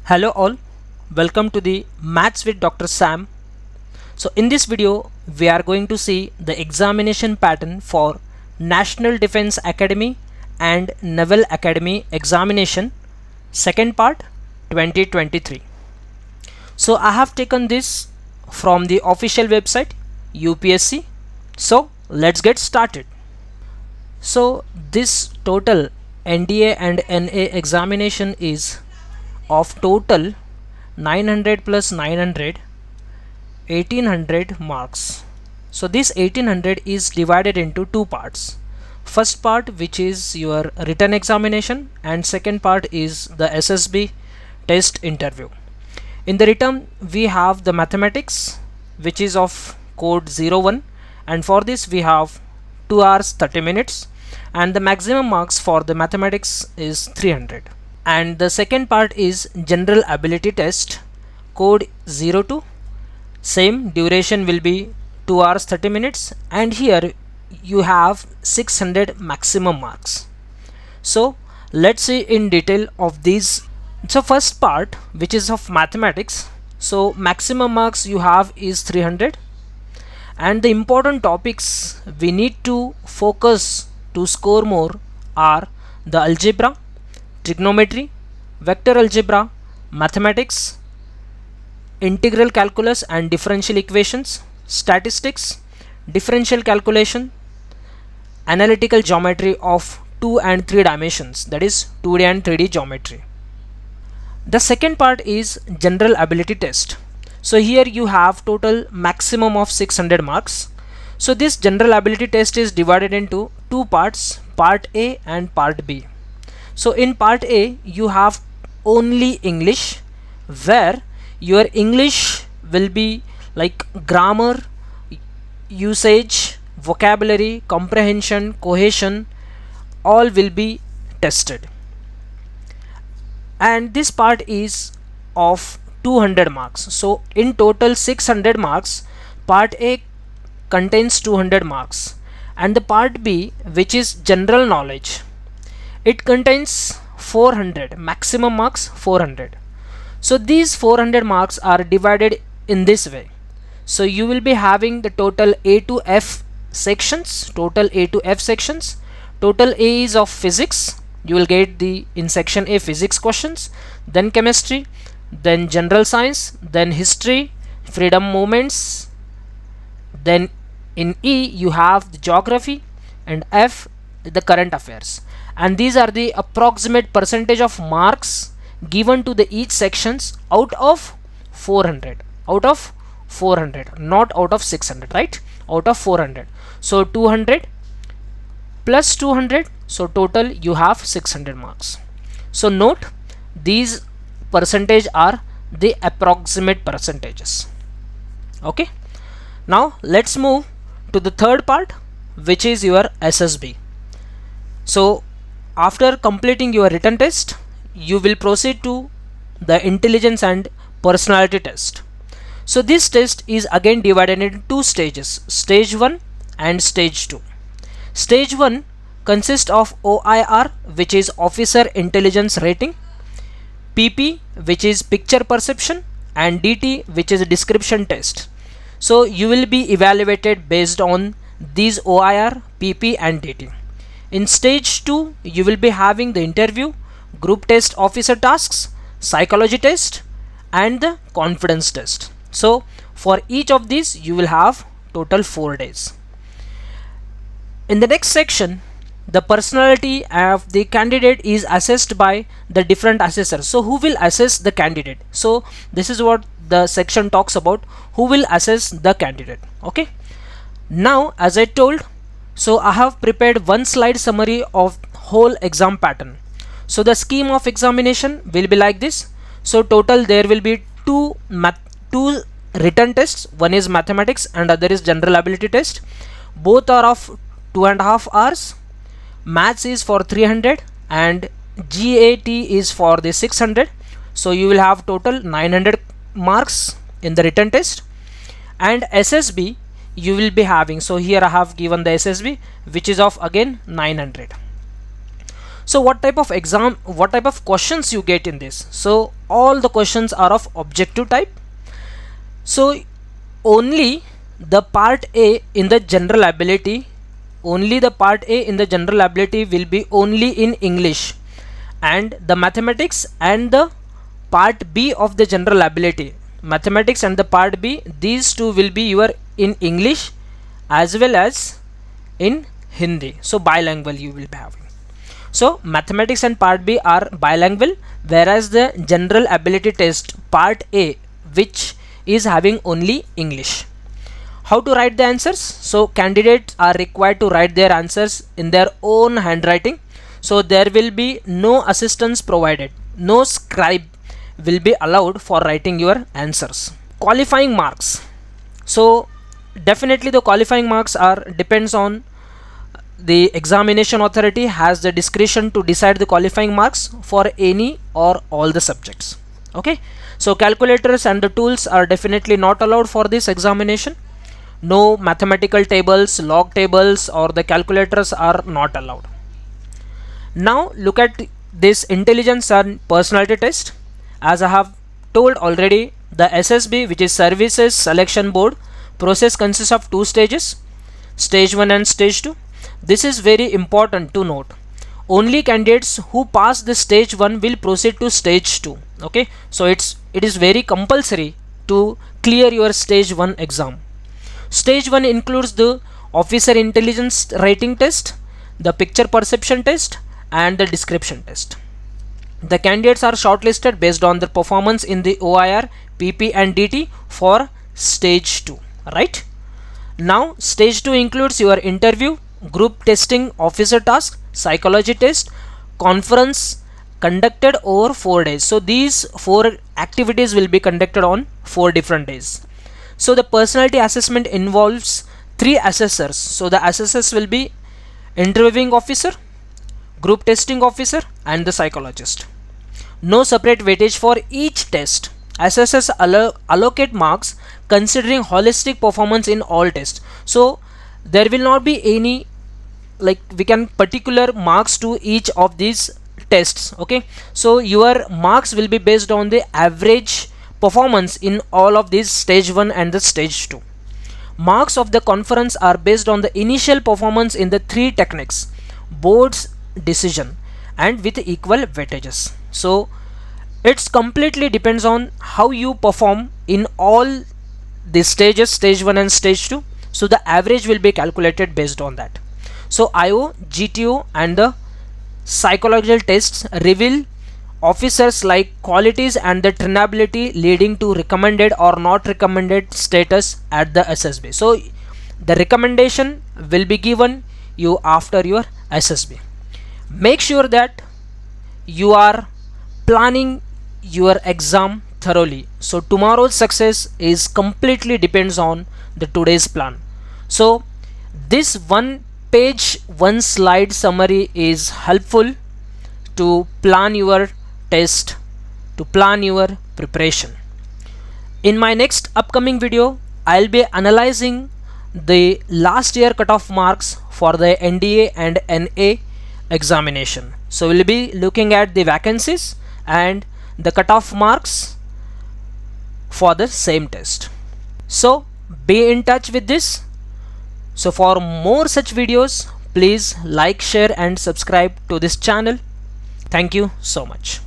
Hello all, welcome to the Maths with Dr. Sam. So in this video we are going to see the examination pattern for National Defense Academy and Naval Academy examination second part 2023. So I have taken this from the official website UPSC. So let's get started. So this total NDA and NA examination is of total 900 plus 900 1800 marks. So this 1800 is divided into two parts. First part, which is your written examination, and second part is the SSB test interview. In the written we have the mathematics, which is of code 01, and for this we have 2 hours 30 minutes, and the maximum marks for the mathematics is 300. And the second part is general ability test, code 02. Same duration will be 2 hours 30 minutes, and here you have 600 maximum marks. So let's see in detail of these. So first part, which is of mathematics, so maximum marks you have is 300, and the important topics we need to focus to score more are the algebra, trigonometry, vector algebra, mathematics, integral calculus and differential equations, statistics, differential calculation, analytical geometry of 2 and 3 dimensions, that is 2D and 3D geometry. The second part is general ability test. So here you have total maximum of 600 marks. So this general ability test is divided into two parts, part A and part B. So in part A you have only English, where your English will be like grammar, usage, vocabulary, comprehension, cohesion, all will be tested. And this part is of 200 marks. So in total 600 marks, part A contains 200 marks, and the part B, which is general knowledge, it contains 400 maximum marks, 400. So these 400 marks are divided in this way. So you will be having the total A to F sections. Total A is of physics. You will get the in section A physics questions, then chemistry, then general science, then history, freedom movements. Then in E you have the geography, and F the current affairs. And these are the approximate percentage of marks given to the each sections out of 400, not out of 600, right? Out of 400. So 200 plus 200, so total you have 600 marks. So note, these percentage are the approximate percentages. Okay, now let's move to the third part, which is your SSB. So after completing your written test, you will proceed to the intelligence and personality test. So this test is again divided into two stages, stage 1 and stage 2. Stage 1 consists of OIR, which is officer intelligence rating, PP, which is picture perception, and DT, which is a description test. So you will be evaluated based on these OIR, PP and DT. In stage 2 you will be having the interview, group test officer tasks, psychology test and the confidence test. So for each of these you will have total 4 days. In the next section, the personality of the candidate is assessed by the different assessors. So who will assess the candidate? So this is what the section talks about, who will assess the candidate. Okay, now as I told, so I have prepared one slide summary of whole exam pattern. So the scheme of examination will be like this. So total there will be two written tests. One is mathematics and other is general ability test. Both are of 2.5 hours. Maths is for 300 and GAT is for the 600. So you will have total 900 marks in the written test. And SSB you will be having, so here I have given the SSB, which is of again 900. So what type of questions you get in this? So all the questions are of objective type. So only the part A in the general ability, only the part A in the general ability will be only in English, and the mathematics and the part B of the general ability, mathematics and the part B, these two will be your in English as well as in Hindi. So bilingual you will be having. So mathematics and part B are bilingual, whereas the general ability test part A, which is having only English. How to write the answers? So candidates are required to write their answers in their own handwriting. So there will be no assistance provided, no scribe will be allowed for writing your answers. Qualifying marks. So definitely the qualifying marks are depends on the examination authority has the discretion to decide the qualifying marks for any or all the subjects. Okay, so calculators and the tools are definitely not allowed for this examination. No mathematical tables, log tables or the calculators are not allowed. Now look at this intelligence and personality test. As I have told already, the SSB, which is Services Selection Board process, consists of two stages, stage 1 and stage 2. This is very important to note. Only candidates who pass the stage 1 will proceed to stage 2. Okay, so it is very compulsory to clear your stage 1 exam. Stage 1 includes the officer intelligence rating test, the picture perception test and the description test. The candidates are shortlisted based on their performance in the OIR, PP and DT for stage 2, right? Now stage 2 includes your interview, group testing, officer task, psychology test, conference conducted over 4 days. So these 4 activities will be conducted on 4 different days. So the personality assessment involves 3 assessors. So the assessors will be interviewing officer, group testing officer and the psychologist. No separate weightage for each test. Assessors allocate marks considering holistic performance in all tests. So there will not be any we can particular marks to each of these tests. Okay, so your marks will be based on the average performance in all of these stage 1 and the stage 2. Marks of the conference are based on the initial performance in the 3 techniques, board's decision and with equal weightages. So it's completely depends on how you perform in all the stages, stage 1 and stage 2. So the average will be calculated based on that. So IO, GTO and the psychological tests reveal officers like qualities and the trainability leading to recommended or not recommended status at the SSB. So the recommendation will be given you after your SSB. Make sure that you are planning your exam thoroughly. So tomorrow's success is completely depends on the today's plan. So this 1 page 1 slide summary is helpful to plan your test, to plan your preparation. In my next upcoming video, I'll be analyzing the last year cutoff marks for the NDA and NA examination. So we'll be looking at the vacancies and the cutoff marks for the same test. So be in touch with this. So for more such videos, please like, share and subscribe to this channel. Thank you so much.